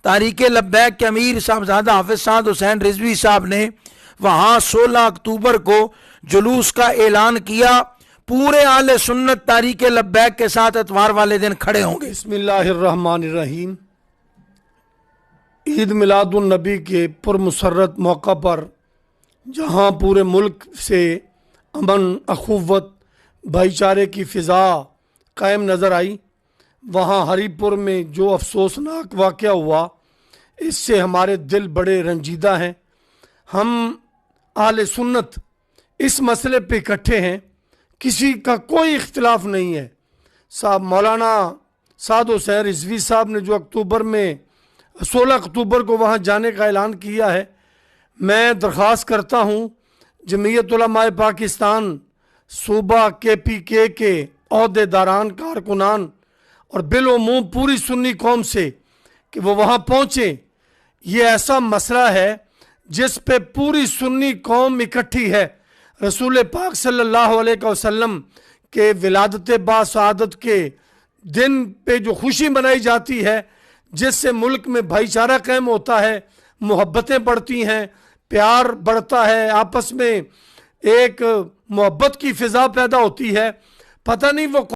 तारीक लब्बैक के अमीर साहबजादा हाफिज साद हुसैन रिजवी साहब ने वहाँ 16 अक्टूबर को जुलूस का ऐलान किया। पूरे आले सुन्नत तारीक लब्बैक के साथ इतवार वाले दिन खड़े होंगे। बिस्मिल्लाहिर्रहमानिर्रहीम। ईद मिलादुन नबी के पुरमसरत मौका पर जहाँ पूरे मुल्क से अमन, अखुवत, भाईचारे की फ़िज़ा कायम नज़र आई, वहाँ हरीपुर में जो अफसोसनाक वाक़या हुआ, इससे हमारे दिल बड़े रंजीदा हैं। हम आले सुन्नत इस मसले पे इकट्ठे हैं, किसी का कोई इख्तिलाफ नहीं है। साहब मौलाना साद हुसैन रिजवी साहब ने जो अक्टूबर में 16 अक्टूबर को वहाँ जाने का ऐलान किया है, मैं दरख्वास्त करता हूँ जमीयत उलमाए पाकिस्तान सूबा KPK के अहदेदारान, कारकुनान और बिलउमूम पूरी सुन्नी कौम से कि वो वहाँ पहुँचें। ये ऐसा मसला है जिस पे पूरी सुन्नी कौम इकट्ठी है। रसूल पाक सल्लल्लाहु अलैहि वसल्लम के विलादत बासआदत के दिन पे जो खुशी मनाई जाती है, जिससे मुल्क में भाईचारा कायम होता है, मोहब्बतें बढ़ती हैं, प्यार बढ़ता है, आपस में एक मोहब्बत की फ़िज़ा पैदा होती है। पता नहीं वो